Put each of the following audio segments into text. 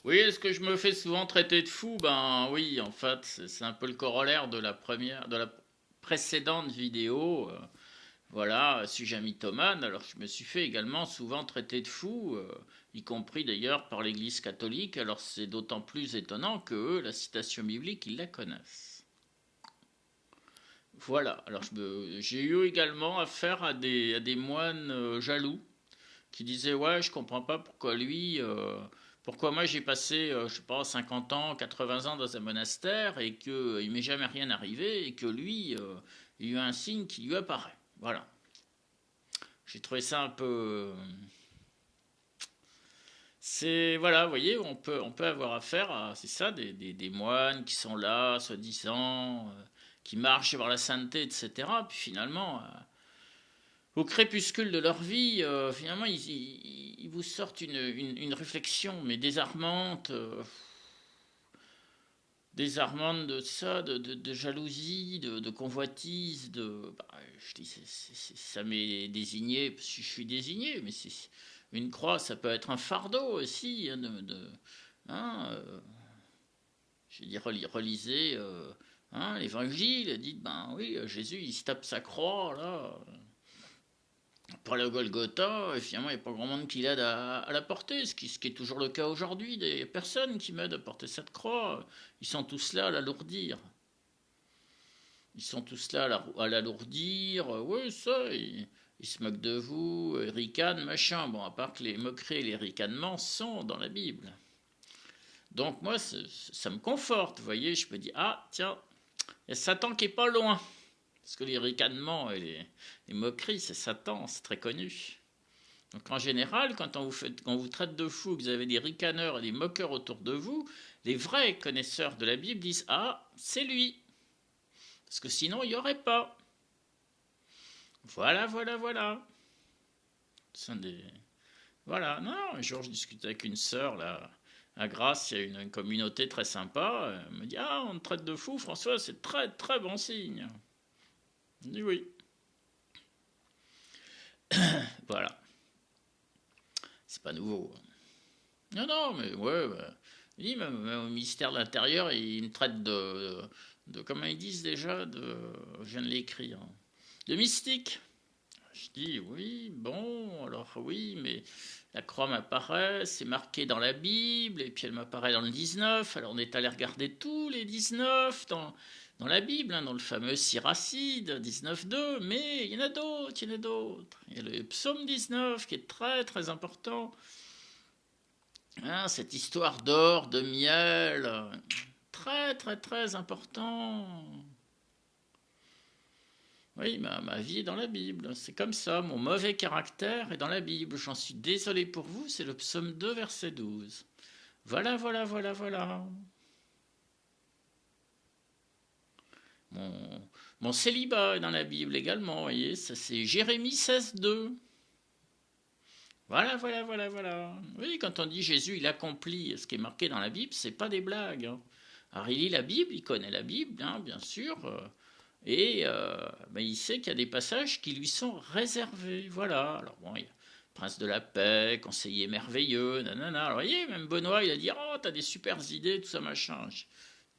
Oui, est-ce que je me fais souvent traiter de fou? Ben oui, en fait, c'est un peu le corollaire de la précédente vidéo. Voilà, sujet mythomane. Alors je me suis fait également souvent traiter de fou, y compris d'ailleurs par l'Église catholique. Alors c'est d'autant plus étonnant que eux, la citation biblique, ils la connaissent. Voilà. Alors j'ai eu également affaire à des moines jaloux qui disait ouais, je comprends pas pourquoi lui, pourquoi moi j'ai passé, je sais pas, 50 ans, 80 ans dans un monastère et que il m'est jamais rien arrivé et que lui, il y a eu un signe qui lui apparaît. Voilà. J'ai trouvé ça un peu, c'est voilà, vous voyez, on peut avoir affaire à, c'est ça, des moines qui sont là, soi-disant, qui marchent vers la sainteté, etc. Puis finalement, au crépuscule de leur vie, finalement, ils vous sortent une réflexion, mais désarmante, désarmante de ça, de jalousie, de convoitise, bah, je dis, ça m'est désigné, parce que je suis désigné, mais c'est une croix, ça peut être un fardeau aussi, hein, hein, je veux dire, relisez, hein, l'évangile, dites, ben oui, Jésus, il se tape sa croix, là, pour le Golgotha, et finalement, il n'y a pas grand monde qui l'aide à la porter, ce qui est toujours le cas aujourd'hui, des personnes qui m'aident à porter cette croix, ils sont tous là à l'alourdir. Ils sont tous là à l'alourdir, oui, ça, ils se moquent de vous, ils ricanent, machin. Bon, à part que les moqueries et les ricanements sont dans la Bible. Donc moi, ça me conforte, vous voyez, je me dis, ah, tiens, il y a Satan qui est pas loin. Parce que les ricanements et les moqueries, c'est Satan, c'est très connu. Donc en général, quand on vous traite de fou, que vous avez des ricaneurs et des moqueurs autour de vous, les vrais connaisseurs de la Bible disent ah, c'est lui. Parce que sinon, il n'y aurait pas. Voilà, voilà, voilà. Ce sont des... Voilà, non, un jour je discutais avec une sœur, là, à Grasse, il y a une communauté très sympa. Elle me dit ah, on te traite de fou, François, c'est très, très bon signe. Je dis oui. Voilà, c'est pas nouveau. Non, non, mais ouais, oui, même au ministère de l'Intérieur, ils me traitent comment ils disent déjà, je viens de l'écrire, de mystique. Je dis oui, bon, alors oui, mais la croix m'apparaît, c'est marqué dans la Bible, et puis elle m'apparaît dans le 19, alors on est allé regarder tous les 19 dans la Bible, hein, dans le fameux Siracide 19.2, mais il y en a d'autres, il y en a d'autres. Il y a le psaume 19 qui est très très important. Hein, cette histoire d'or, de miel, très très très important. Oui, ma vie est dans la Bible, c'est comme ça, mon mauvais caractère est dans la Bible, j'en suis désolé pour vous, c'est le psaume 2, verset 12. Voilà, voilà, voilà, voilà. Mon, mon célibat est dans la Bible également, vous voyez, ça c'est Jérémie 16.2. Voilà, voilà, voilà, voilà. Oui, quand on dit Jésus, il accomplit ce qui est marqué dans la Bible, c'est pas des blagues, hein. Alors il lit la Bible, il connaît la Bible, hein, bien sûr, et ben, il sait qu'il y a des passages qui lui sont réservés. Voilà. Alors bon, il y a Prince de la paix, conseiller merveilleux, nanana. Alors vous voyez, même Benoît, il a dit oh, t'as des super idées, tout ça machin.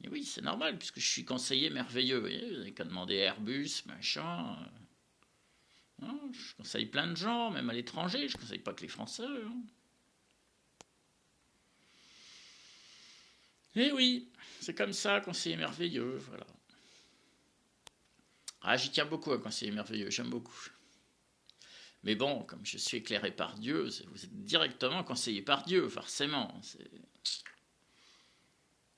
Et oui, c'est normal, puisque je suis conseiller merveilleux. Vous voyez, vous n'avez qu'à demander à Airbus, machin. Hein, je conseille plein de gens, même à l'étranger, je ne conseille pas que les Français. Hein. Et oui, c'est comme ça, conseiller merveilleux, voilà. Ah, j'y tiens beaucoup à conseiller merveilleux, j'aime beaucoup. Mais bon, comme je suis éclairé par Dieu, vous êtes directement conseillé par Dieu, forcément.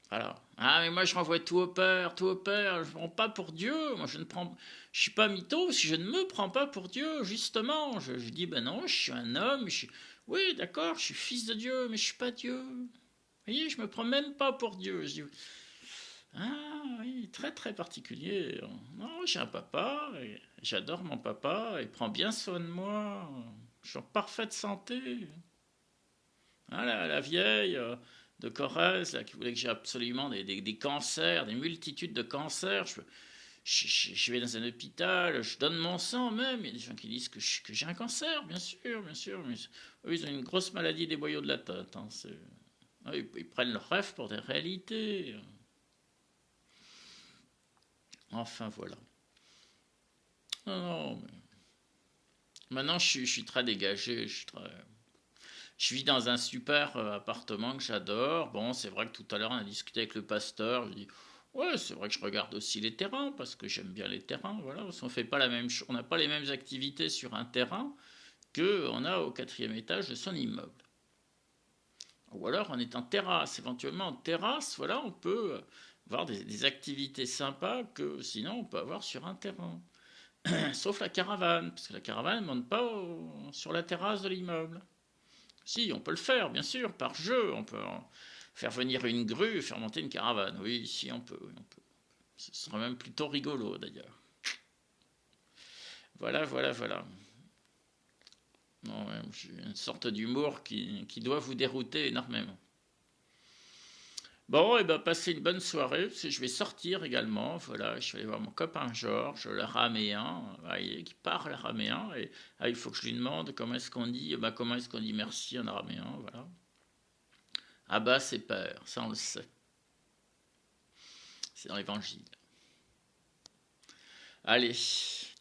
Voilà. Ah, mais moi je renvoie tout au Père, tout au Père. Je ne prends pas pour Dieu. Moi je ne prends, je suis pas mytho si je ne me prends pas pour Dieu, justement. Je dis ben non, je suis un homme. Oui, d'accord, je suis fils de Dieu, mais je suis pas Dieu. Vous voyez, je me prends même pas pour Dieu. Je dis ah oui, très très particulier. Non, j'ai un papa, et j'adore mon papa, il prend bien soin de moi. Je suis en parfaite santé. Hein, la vieille de Corrèze là, qui voulait que j'ai absolument des cancers, des multitudes de cancers. Je vais dans un hôpital, je donne mon sang même. Il y a des gens qui disent que j'ai un cancer, bien sûr, bien sûr. Mais eux, ils ont une grosse maladie des boyaux de la tête. Hein, Ah, ils prennent leurs rêves pour des réalités. Enfin, voilà. Non, non, mais... Maintenant, je suis très dégagé. Je vis dans un super appartement que j'adore. Bon, c'est vrai que tout à l'heure, on a discuté avec le pasteur. Je dis, ouais, c'est vrai que je regarde aussi les terrains parce que j'aime bien les terrains. Voilà, parce qu'on fait pas la même on n'a pas les mêmes activités sur un terrain que on a au quatrième étage de son immeuble. Ou alors, on est en terrasse. Éventuellement, en terrasse, voilà, on peut avoir des activités sympas que sinon on peut avoir sur un terrain. Sauf la caravane, parce que la caravane ne monte pas sur la terrasse de l'immeuble. Si, on peut le faire, bien sûr, par jeu. On peut faire venir une grue et faire monter une caravane. Oui, si, on peut, oui, on peut. Ce sera même plutôt rigolo, d'ailleurs. Voilà, voilà, voilà. Non, ouais, j'ai une sorte d'humour qui doit vous dérouter énormément. Bon, et ben passez une bonne soirée, parce que je vais sortir également. Voilà, je vais aller voir mon copain Georges, l'araméen, qui parle araméen. Et il faut que je lui demande comment est-ce qu'on dit, comment est-ce qu'on dit merci en araméen, voilà. Abba, c'est père, ça on le sait. C'est dans l'évangile. Allez,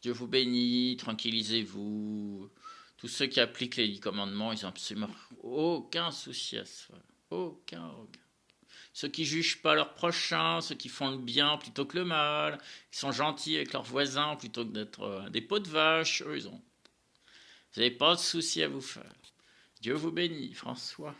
Dieu vous bénit, tranquillisez-vous. Tous ceux qui appliquent les 10 commandements, ils n'ont absolument aucun souci à se faire. Aucun. Ceux qui jugent pas leurs prochains, ceux qui font le bien plutôt que le mal, qui sont gentils avec leurs voisins plutôt que d'être des pots de vache, eux, vous n'avez pas de souci à vous faire. Dieu vous bénit, François.